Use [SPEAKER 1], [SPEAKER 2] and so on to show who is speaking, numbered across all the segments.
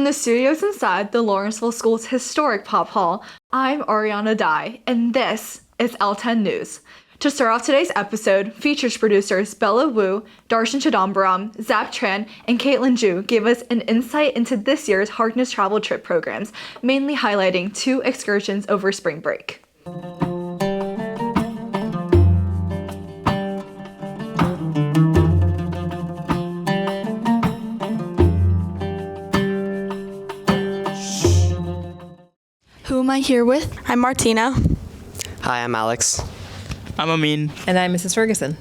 [SPEAKER 1] the studios inside the Lawrenceville School's historic Pop Hall, I'm Ariana Dye, and this is L10 News. To start off today's episode, features producers Bella Wu, Darshan Chidambaram, Zap Tran, and Caitlin Ju gave us an insight into this year's Harkness Travel trip programs, mainly highlighting 2 excursions over spring break.
[SPEAKER 2] Who am I here with?
[SPEAKER 3] I'm Martina.
[SPEAKER 4] Hi, I'm Alex.
[SPEAKER 5] I'm Amin.
[SPEAKER 6] And I'm Mrs. Ferguson.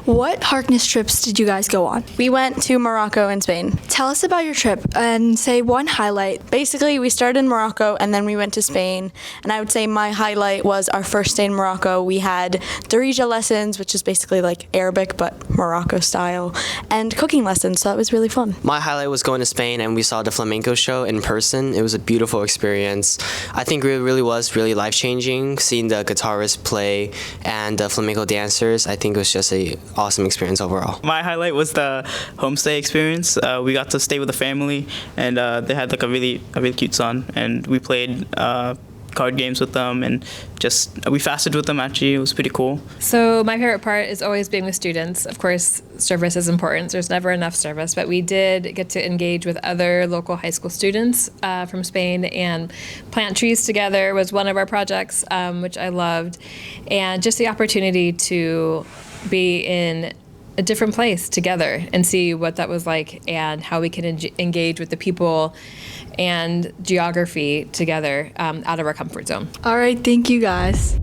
[SPEAKER 2] What Harkness trips did you guys go on?
[SPEAKER 3] We went to Morocco and Spain.
[SPEAKER 2] Tell us about your trip and say one highlight.
[SPEAKER 3] Basically, we started in Morocco and then we went to Spain. And I would say my highlight was our first day in Morocco. We had Darija lessons, which is basically like Arabic but Morocco style, and cooking lessons, so that was really fun.
[SPEAKER 4] My highlight was going to Spain and we saw the flamenco show in person. It was a beautiful experience. I think it really was really life-changing, seeing the guitarists play and the flamenco dancers. I think it was just a awesome experience overall.
[SPEAKER 5] My highlight was the homestay experience. We got to stay with a family, and they had like a really cute son, and we played card games with them, and we fasted with them. Actually, it was pretty cool.
[SPEAKER 6] So my favorite part is always being with students. Of course, service is important. There's never enough service, but we did get to engage with other local high school students from Spain, and plant trees together was one of our projects, which I loved, and just the opportunity to be in a different place together and see what that was like and how we can engage with the people and geography together out of our comfort zone.
[SPEAKER 2] All right, thank you guys.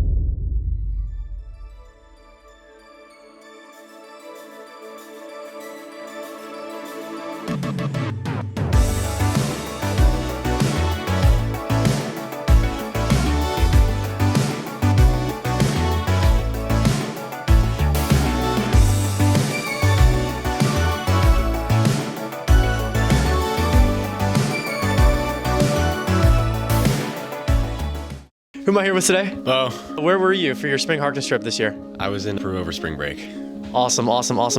[SPEAKER 7] Who am I here with today?
[SPEAKER 8] Oh,
[SPEAKER 7] Where were you for your spring Harkness trip this year?
[SPEAKER 8] I was in Peru over spring break.
[SPEAKER 7] Awesome.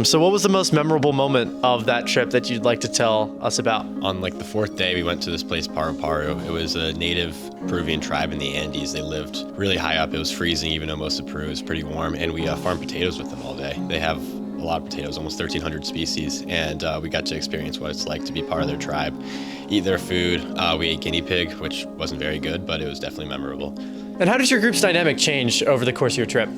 [SPEAKER 7] So what was the most memorable moment of that trip that you'd like to tell us about?
[SPEAKER 8] On like the 4th day, we went to this place, Paru Paru. It was a native Peruvian tribe in the Andes. They lived really high up. It was freezing, even though most of Peru is pretty warm. And we farmed potatoes with them all day. They have a lot of potatoes, almost 1,300 species. And we got to experience what it's like to be part of their tribe, eat their food. We ate guinea pig, which wasn't very good, but it was definitely memorable.
[SPEAKER 7] And how does your group's dynamic change over the course of your trip?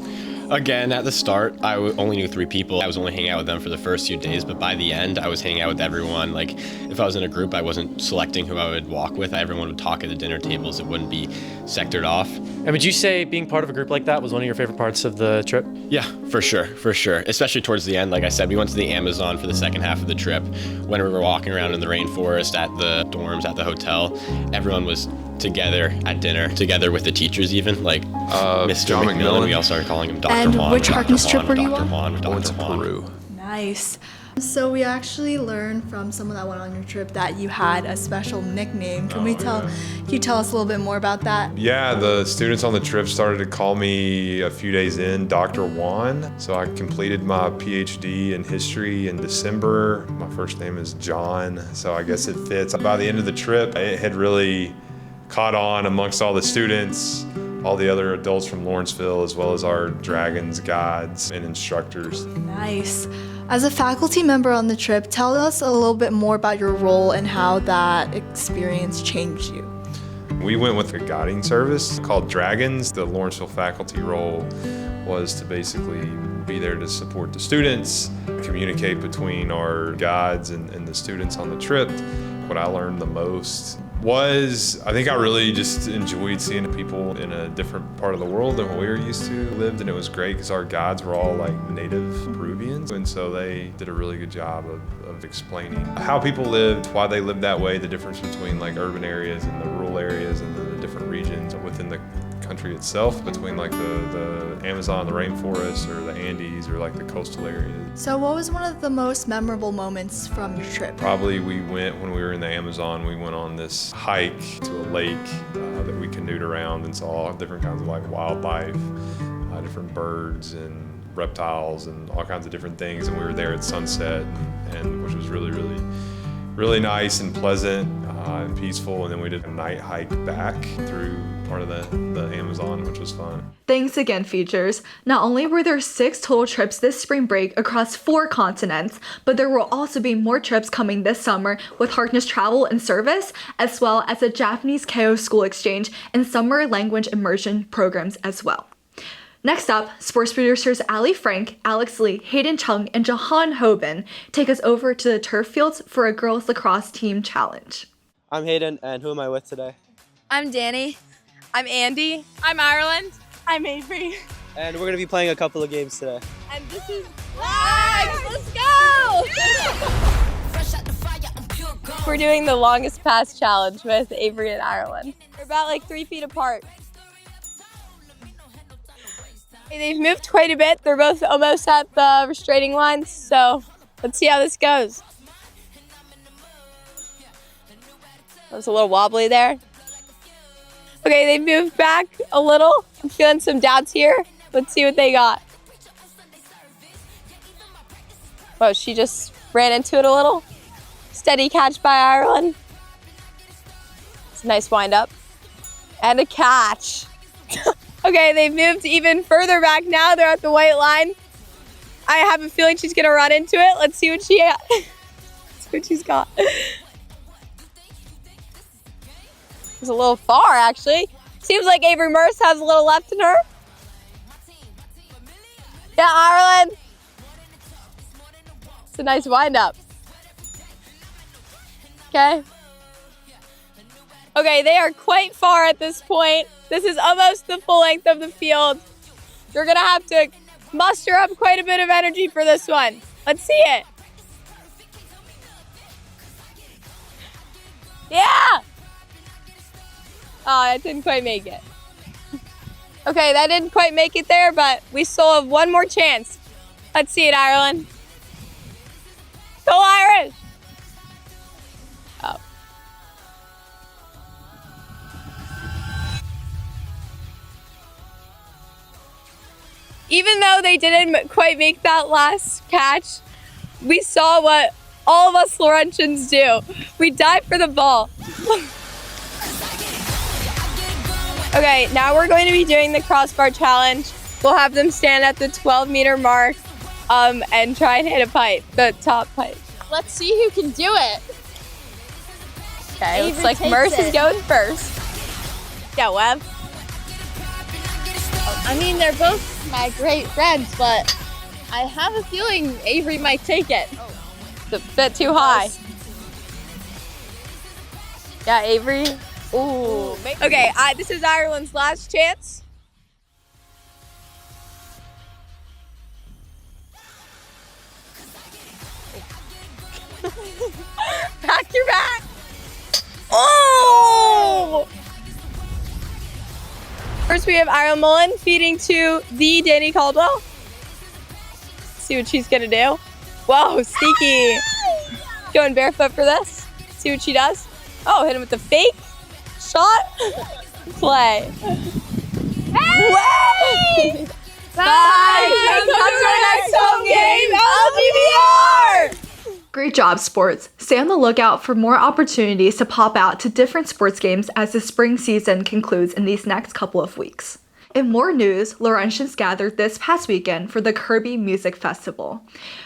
[SPEAKER 8] Again, at the start, I only knew 3 people. I was only hanging out with them for the first few days, but by the end, I was hanging out with everyone. Like, if I was in a group, I wasn't selecting who I would walk with. Everyone would talk at the dinner tables. It wouldn't be sectored off.
[SPEAKER 7] And would you say being part of a group like that was one of your favorite parts of the trip?
[SPEAKER 8] Yeah, for sure. Especially towards the end. Like I said, we went to the Amazon for the second half of the trip. When we were walking around in the rainforest, at the dorms, at the hotel, everyone was together at dinner, together with the teachers even, like Mr.
[SPEAKER 9] John
[SPEAKER 8] McMillan. We all started calling him Dr.
[SPEAKER 2] And
[SPEAKER 8] Juan.
[SPEAKER 2] which Harkness trip were you on?
[SPEAKER 9] I went to Peru.
[SPEAKER 2] Nice. So we actually learned from someone that went on your trip that you had a special nickname. Can you tell us a little bit more about that?
[SPEAKER 9] Yeah, the students on the trip started to call me a few days in Dr. Juan. So I completed my PhD in history in December. My first name is John, so I guess it fits. By the end of the trip, it had really caught on amongst all the students, all the other adults from Lawrenceville, as well as our dragons, guides, and instructors.
[SPEAKER 2] Nice. As a faculty member on the trip, tell us a little bit more about your role and how that experience changed you.
[SPEAKER 9] We went with a guiding service called Dragons. The Lawrenceville faculty role was to basically be there to support the students, communicate between our guides and the students on the trip. What I learned the most was, I think I really just enjoyed seeing people in a different part of the world than what we were used to lived, and it was great because our guides were all like native Peruvians, and so they did a really good job of explaining how people lived, why they lived that way, the difference between like urban areas and the rural areas and the different regions within the country itself, between like the Amazon, the rainforest, or the Andes, or like the coastal areas.
[SPEAKER 2] So what was one of the most memorable moments from your trip?
[SPEAKER 9] Probably when we were in the Amazon, we went on this hike to a lake that we canoed around and saw different kinds of like wildlife, different birds and reptiles and all kinds of different things. And we were there at sunset, and which was really, really, really nice and pleasant. and peaceful. And then we did a night hike back through part of the Amazon, which was fun.
[SPEAKER 1] Thanks again, Features. Not only were there 6 total trips this spring break across 4 continents, but there will also be more trips coming this summer with Harkness Travel and Service, as well as a Japanese Keigo school exchange and summer language immersion programs as well. Next up, sports producers Ali Frank, Alex Lee, Hayden Chung, and Jahan Hoban take us over to the turf fields for a girls lacrosse team challenge.
[SPEAKER 10] I'm Hayden, and who am I with today?
[SPEAKER 11] I'm Danny. I'm Andy. I'm Ireland. I'm Avery.
[SPEAKER 10] And we're going to be playing a couple of games today.
[SPEAKER 11] And this is LAX! Let's go! We're doing the longest pass challenge with Avery and Ireland. We're about like 3 feet apart. They've moved quite a bit. They're both almost at the restraining lines, so let's see how this goes. That was a little wobbly there. Okay, they moved back a little. I'm feeling some doubts here. Let's see what they got. Whoa, she just ran into it a little. Steady catch by Ireland. It's a nice wind up. And a catch. Okay, they've moved even further back now. They're at the white line. I have a feeling she's gonna run into it. Let's see what she's got. It's a little far, actually. Seems like Avery Merce has a little left in her. Yeah, Ireland. It's a nice wind up. Okay. Okay, they are quite far at this point. This is almost the full length of the field. You're gonna have to muster up quite a bit of energy for this one. Let's see it. Yeah! Oh, that didn't quite make it. Okay, that didn't quite make it there, but we still have one more chance. Let's see it, Ireland. Go Irish! Oh. Even though they didn't quite make that last catch, we saw what all of us Laurentians do. We dive for the ball. Okay, now we're going to be doing the crossbar challenge. We'll have them stand at the 12-meter mark and try and hit a pipe, the top pipe.
[SPEAKER 12] Let's see who can do it.
[SPEAKER 11] Okay, looks like Merce is going first. Yeah, Webb.
[SPEAKER 12] I mean, they're both my great friends, but I have a feeling Avery might take it.
[SPEAKER 11] It's a bit too high. Yeah, Avery. Ooh. Okay, this is Ireland's last chance. Back your back. Oh! First, we have Ireland Mullen feeding to the Danny Caldwell. See what she's gonna do. Whoa, sneaky. Going barefoot for this. See what she does. Oh, hit him with the fake shot. Play. Hey! Bye! Come to our next home game, LGBR!
[SPEAKER 1] Great job, sports. Stay on the lookout for more opportunities to pop out to different sports games as the spring season concludes in these next couple of weeks. In more news, Laurentians gathered this past weekend for the Kirby Music Festival.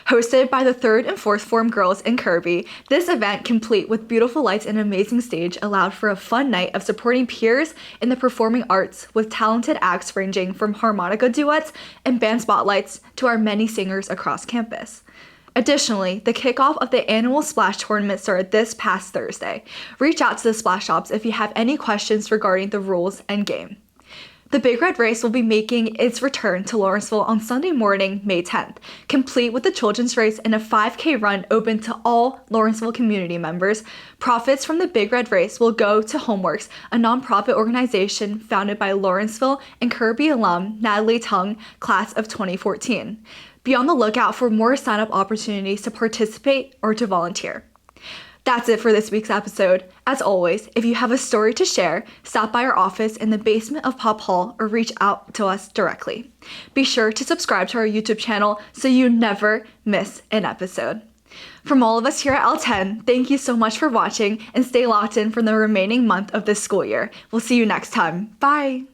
[SPEAKER 1] Hosted by the 3rd and 4th form girls in Kirby, this event, complete with beautiful lights and amazing stage, allowed for a fun night of supporting peers in the performing arts with talented acts ranging from harmonica duets and band spotlights to our many singers across campus. Additionally, the kickoff of the annual Splash Tournament started this past Thursday. Reach out to the Splash Shops if you have any questions regarding the rules and game. The Big Red Race will be making its return to Lawrenceville on Sunday morning, May 10th, complete with the children's race and a 5K run open to all Lawrenceville community members. Profits from the Big Red Race will go to Homeworks, a nonprofit organization founded by Lawrenceville and Kirby alum Natalie Tung, class of 2014. Be on the lookout for more sign-up opportunities to participate or to volunteer. That's it for this week's episode. As always, if you have a story to share, stop by our office in the basement of Pop Hall or reach out to us directly. Be sure to subscribe to our YouTube channel so you never miss an episode. From all of us here at L10, thank you so much for watching and stay locked in for the remaining month of this school year. We'll see you next time. Bye!